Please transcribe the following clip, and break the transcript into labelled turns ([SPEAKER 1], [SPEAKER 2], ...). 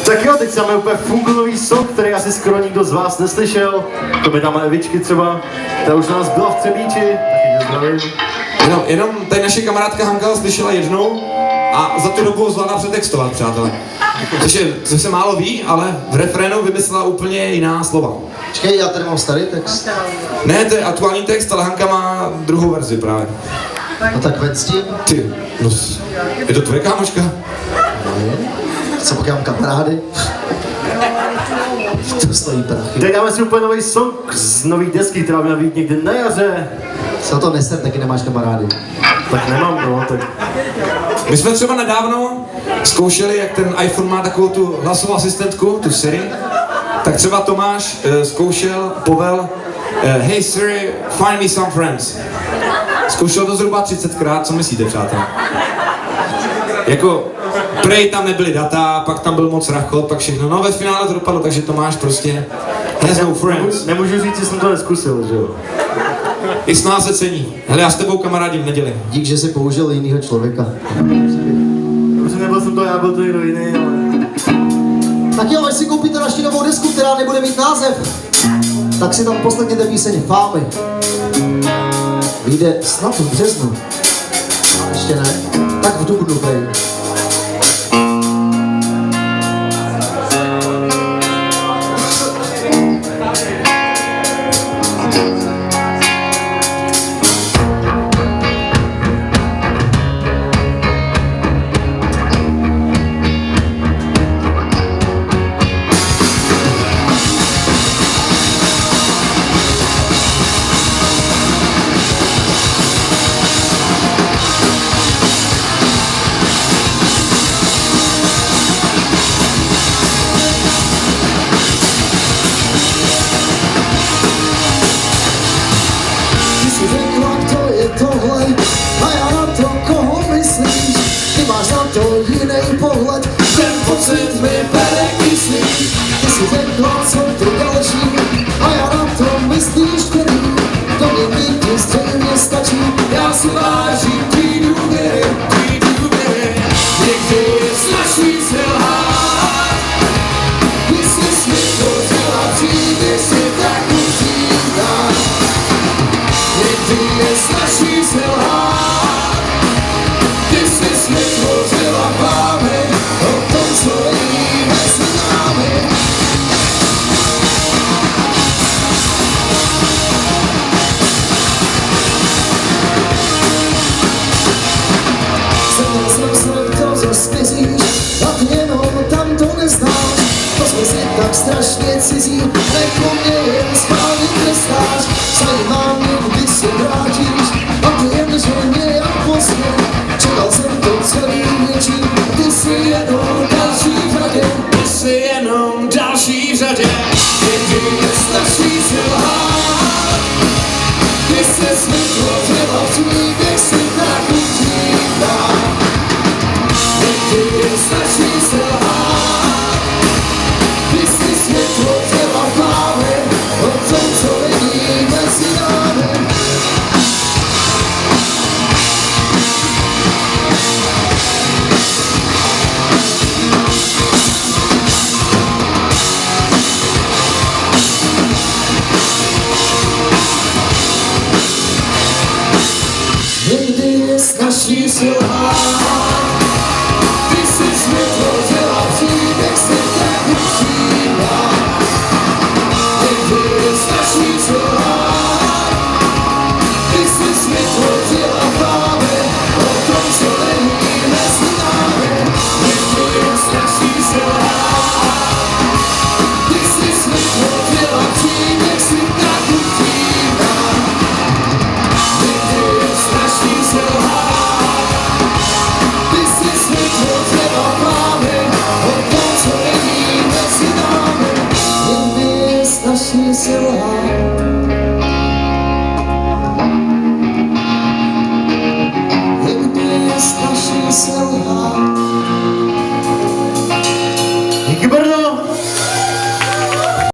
[SPEAKER 1] Tak jo, teď máme úplně fungový song, který asi skoro nikdo z vás neslyšel. To by tam Evičky třeba, ta už nás byla v Třebíči, taky zdravím.
[SPEAKER 2] Jenom tady naše kamarádka Hanka slyšela jednou a za tu dobu zvládla přetextovat, přátelé. Což se málo ví, ale v refrénu vymyslela úplně jiná slova.
[SPEAKER 3] Počkej, já tady mám starý text.
[SPEAKER 2] Ne, to je aktuální text, ale Hanka má druhou verzi právě.
[SPEAKER 3] No tak veď s tím.
[SPEAKER 2] Ty, no, je to tvoje kámoška?
[SPEAKER 3] Co pokud já mám kamarády? To stojí prachy.
[SPEAKER 1] Teď dáme si úplně nový song z nový desky, která měla být někdy na jaře.
[SPEAKER 3] Co to neser, taky nemáš kamarády.
[SPEAKER 1] Tak nemám, no, tak...
[SPEAKER 2] My jsme třeba nedávno zkoušeli, jak ten iPhone má takovou tu hlasovou asistentku, tu Siri. Tak třeba Tomáš zkoušel, Povel, hey Siri, find me some friends. Zkoušel to zhruba 30krát, co myslíte, přátelé? Jako, prej tam nebyly data, pak tam byl moc rachot, pak všechno. No ve finále to dopadlo, takže Tomáš prostě has no friends.
[SPEAKER 1] Nemůžu říct, že jsem to neskusil, že jo?
[SPEAKER 2] I s nás se cení. Hele, já s tebou kamarádím v neděli.
[SPEAKER 3] Dík, že jsi použil jinýho člověka.
[SPEAKER 1] Protože nebyl jsem to já, byl to někdo jiný, ale...
[SPEAKER 3] Tak jo, až si koupíte naši novou desku, která nebude mít název, tak si tam poslechněte píseň Fámy. Vyjde snad v březnu. Ještě ne? Tak v dubnu, prej.
[SPEAKER 4] Pocit mi bere kyslík. Ty si řekla, co to další, a já na to myslíš, který to mě vidět zřejmě stačí. Já si vážím tvý důvěry, někdy je snaží selhát. Když jsi světvořila příběh, si tak užívá. Někdy je snaží selhát. Když jsi světvořila fámy, o tom, co je mezi námi. Jsem se to zasmizíš, a ty jenom tam to neznáš. To jsme si tak strašně cizí, jako mě jen schválně trestáš. Zajímá mě, kdy se vrátíš, a ty jen, že mě jak pozdě. Čekal jsem to celý věčí, ty jsi jenom další v řadě. Ty jsi jenom další v řadě. Někdy je snaží selhát. Ty jsi vytvořila příběh, si tak užívá. Někdy je snaží selhát. Ty jsi vytvořila fámy, o tom, co není mezi námi. Někdy je snaží selhát. Ty jsi vytvořila příběh, si tak užívá. Někdy je snaží selhát. Ty jsi vytvořila fámy, o tom, co není mezi námi. Někdy je snaží selhát. Ty jsi vytvořila příběh, si tak užívá. Někdy je snaží selhát. Ty jsi vytvořila fámy, o tom, co není mezi námi. Někdy je snaží selhát.